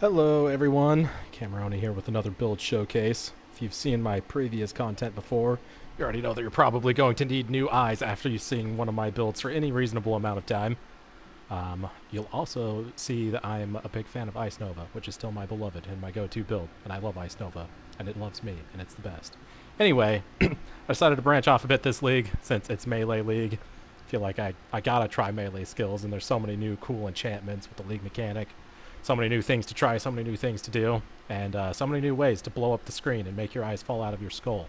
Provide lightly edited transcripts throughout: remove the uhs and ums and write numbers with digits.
Hello everyone, Cameroni here with another build showcase. If you've seen my previous content before, you already know that you're probably going to need new eyes after you've seen one of my builds for any reasonable amount of time. You'll also see that I'm a big fan of Ice Nova, which is still my beloved and my go-to build, and I love Ice Nova, and it loves me, and it's the best. Anyway, I decided to branch off a bit this league, since it's Melee League. I feel like I gotta try melee skills, and there's so many new cool enchantments with the league mechanic. So many new things to try, so many new things to do, and so many new ways to blow up the screen and make your eyes fall out of your skull.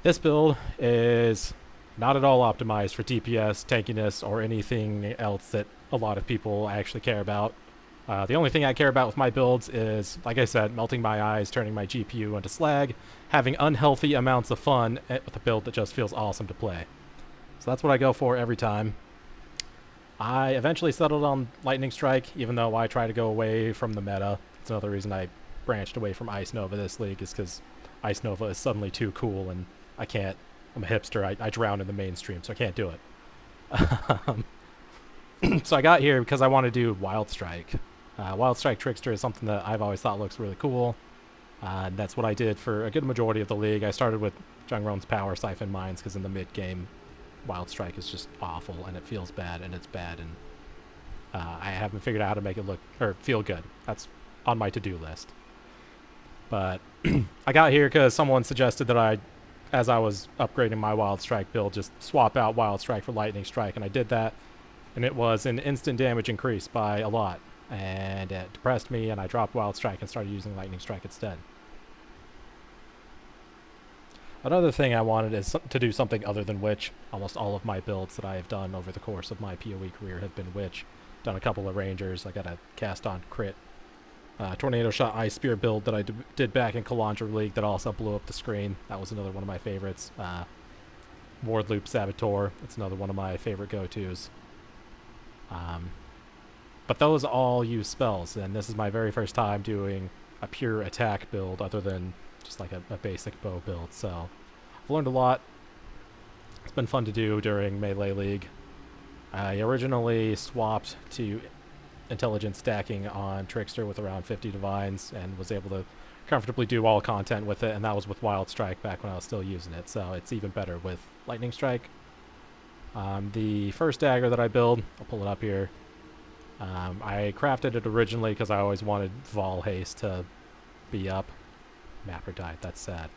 This build is not at all optimized for DPS, tankiness, or anything else that a lot of people actually care about. The only thing I care about with my builds is, like I said, melting my eyes, turning my GPU into slag, having unhealthy amounts of fun with a build that just feels awesome to play. So that's what I go for every time. I eventually settled on Lightning Strike, even though I try to go away from the meta. It's another reason I branched away from Ice Nova this league, is because Ice Nova is suddenly too cool, and I can't. I'm a hipster. I drown in the mainstream, so I can't do it. So I got here because I want to do Wild Strike. Wild Strike Trickster is something that I've always thought looks really cool. And that's what I did for a good majority of the league. I started with Jungron's Power Siphon Mines, because in the mid-game, Wild Strike is just awful, and it feels bad, and it's bad, and I haven't figured out how to make it look or feel good. That's on my to-do list. But I got here because someone suggested that I, as I was upgrading my Wild Strike build, just swap out Wild Strike for Lightning Strike, and I did that, and it was an instant damage increase by a lot, and it depressed me, and I dropped Wild Strike and started using Lightning Strike instead. Another thing I wanted is to do something other than Witch. Almost all of my builds that I have done over the course of my POE career have been Witch. Done a couple of Rangers. I got a cast on crit Tornado Shot Ice Spear build that I did back in Kalandra League that also blew up the screen. That was another one of my favorites. Ward Loop Saboteur. It's another one of my favorite go-tos. But those all use spells, and this is my very first time doing a pure attack build other than just like a basic bow build. So I've learned a lot. It's been fun to do during Melee League. I originally swapped to intelligence stacking on Trickster with around 50 divines and was able to comfortably do all content with it, and that was with Wild Strike back when I was still using it, so it's even better with Lightning Strike. The first dagger that I build, I'll pull it up here. I crafted it originally because I always wanted Vaal haste to be up. Mapper died, that's sad.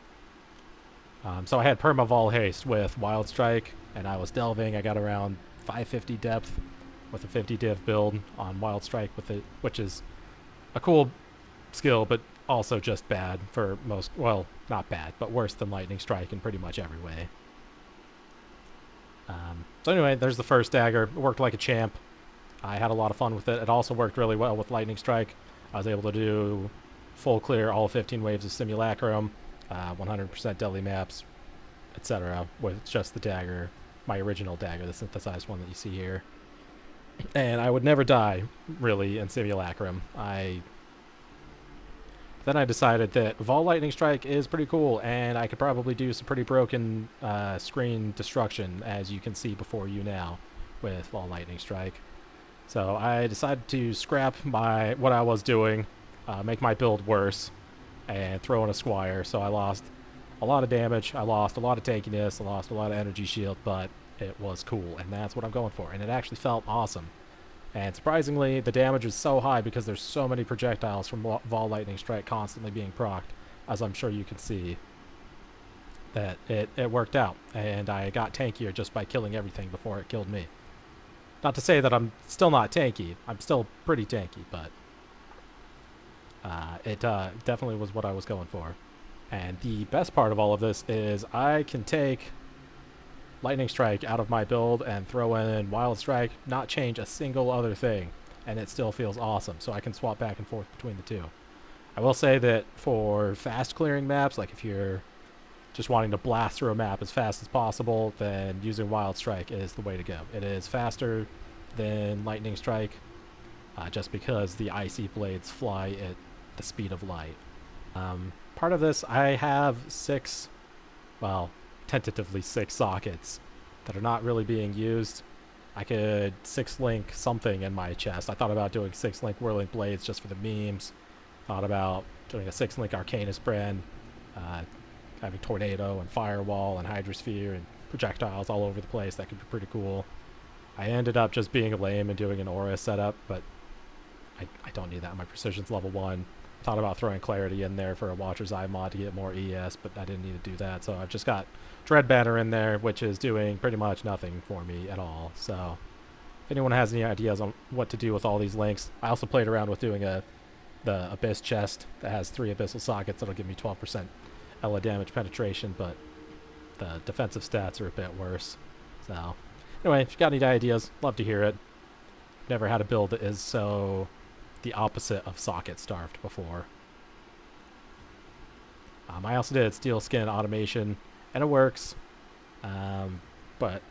So I had perma Vaal haste with Wild Strike, and I was delving. I got around 550 depth with a 50 div build on Wild Strike with it, which is a cool skill, but also just bad for most, well, not bad, but worse than Lightning Strike in pretty much every way. So anyway, there's the first dagger. It worked like a champ. I had a lot of fun with it. It also worked really well with Lightning Strike. I was able to do full clear all 15 waves of Simulacrum, 100% Deli maps, etc. with just the dagger, my original dagger, the synthesized one that you see here. And I would never die, really, in Simulacrum. Then I decided that Vaal Lightning Strike is pretty cool, and I could probably do some pretty broken screen destruction, as you can see before you now, with Vaal Lightning Strike. So I decided to scrap what I was doing, make my build worse, and throw in a Squire. So I lost a lot of damage, I lost a lot of tankiness, I lost a lot of energy shield, but it was cool, and that's what I'm going for. And it actually felt awesome. And surprisingly, the damage is so high because there's so many projectiles from Vaal Lightning Strike constantly being procced, as I'm sure you can see, that it worked out. And I got tankier just by killing everything before it killed me. Not to say that I'm still not tanky. I'm still pretty tanky, but it definitely was what I was going for. And the best part of all of this is I can take Lightning Strike out of my build and throw in Wild Strike, not change a single other thing, and it still feels awesome. So I can swap back and forth between the two. I will say that for fast clearing maps, like if you're just wanting to blast through a map as fast as possible, then using Wild Strike is the way to go. It is faster than Lightning Strike, just because the icy blades fly at the speed of light. Part of this, I have tentatively 6 sockets that are not really being used. I could 6-link something in my chest. I thought about doing 6-link whirling blades just for the memes. Thought about doing a 6-link Arcanus brand, having tornado and firewall and hydrosphere and projectiles all over the place. That could be pretty cool. I ended up just being lame and doing an aura setup, but I don't need that. My precision's level 1. Thought about throwing clarity in there for a Watcher's Eye mod to get more ES, but I didn't need to do that. So I've just got Dread Banner in there, which is doing pretty much nothing for me at all. So if anyone has any ideas on what to do with all these links, I also played around with doing the Abyss chest that has 3 Abyssal sockets that'll give me 12% Ela damage penetration, but the defensive stats are a bit worse. So anyway, if you got any ideas, love to hear it. Never had a build that is so the opposite of socket starved before. I also did steel skin automation, and it works. But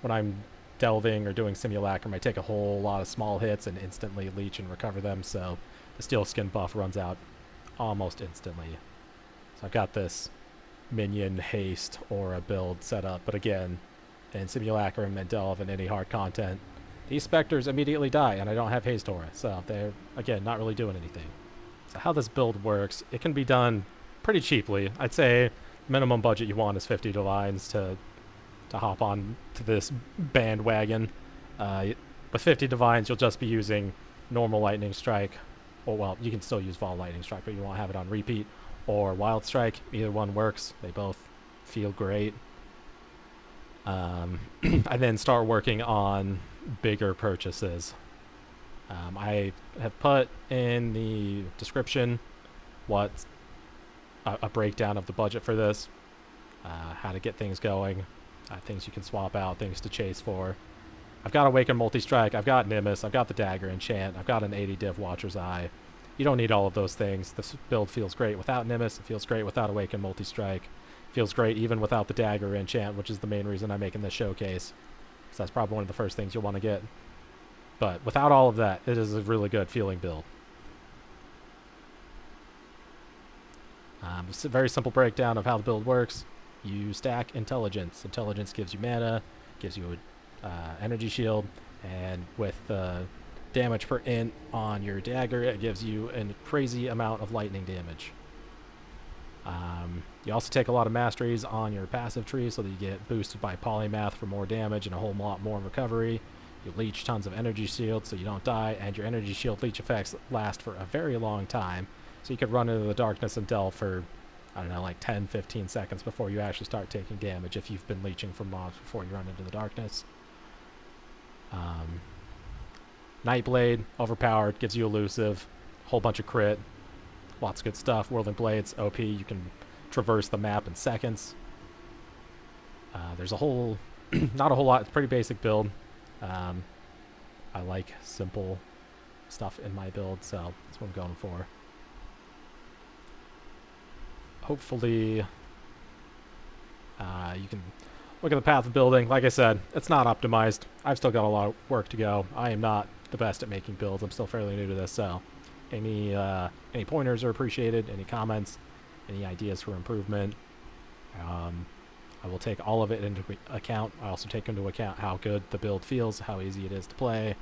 when I'm delving or doing simulacrum, I take a whole lot of small hits and instantly leech and recover them, so the steel skin buff runs out almost instantly. So I've got this minion haste aura build set up, but again, in simulacrum and delve and any hard content, these specters immediately die, and I don't have haste aura, so they're, again, not really doing anything. So how this build works, it can be done pretty cheaply. I'd say minimum budget you want is 50 divines to hop on to this bandwagon. With 50 divines, you'll just be using normal lightning strike, or well, you can still use Vaal lightning strike, but you won't have it on repeat, or wild strike. Either one works. They both feel great. I then start working on bigger purchases. I have put in the description what's a breakdown of the budget for this, how to get things going, things you can swap out, things to chase for. I've got Awaken Multistrike, I've got Nimis, I've got the Dagger Enchant, I've got an 80 div Watcher's Eye. You don't need all of those things. This build feels great without Nimis, it feels great without Awaken Multistrike, feels great even without the Dagger Enchant, which is the main reason I'm making this showcase. So that's probably one of the first things you'll want to get. But without all of that, it is a really good feeling build. It's a very simple breakdown of how the build works. You stack Intelligence. Intelligence gives you mana, gives you energy shield, and with damage per int on your dagger, it gives you a crazy amount of lightning damage. You also take a lot of masteries on your passive tree so that you get boosted by polymath for more damage and a whole lot more recovery. You leech tons of energy shield so you don't die, and your energy shield leech effects last for a very long time. So you could run into the darkness and delve for, I don't know, like 10-15 seconds before you actually start taking damage if you've been leeching from mobs before you run into the darkness. Nightblade, overpowered, gives you elusive, whole bunch of crit, lots of good stuff. Whirling Blades, OP, you can traverse the map in seconds. There's a whole, not a whole lot, it's a pretty basic build. I like simple stuff in my build, so that's what I'm going for. Hopefully, you can look at the path of building. Like I said, it's not optimized. I've still got a lot of work to go. I am not the best at making builds. I'm still fairly new to this, so any pointers are appreciated, any comments, any ideas for improvement. I will take all of it into account. I also take into account how good the build feels, how easy it is to play,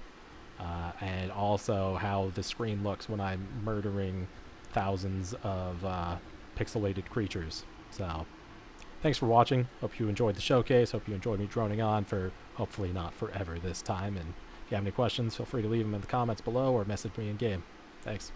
and also how the screen looks when I'm murdering thousands of pixelated creatures. So thanks for watching. Hope you enjoyed the showcase. Hope you enjoyed me droning on for hopefully not forever this time. And if you have any questions, feel free to leave them in the comments below or message me in game. Thanks.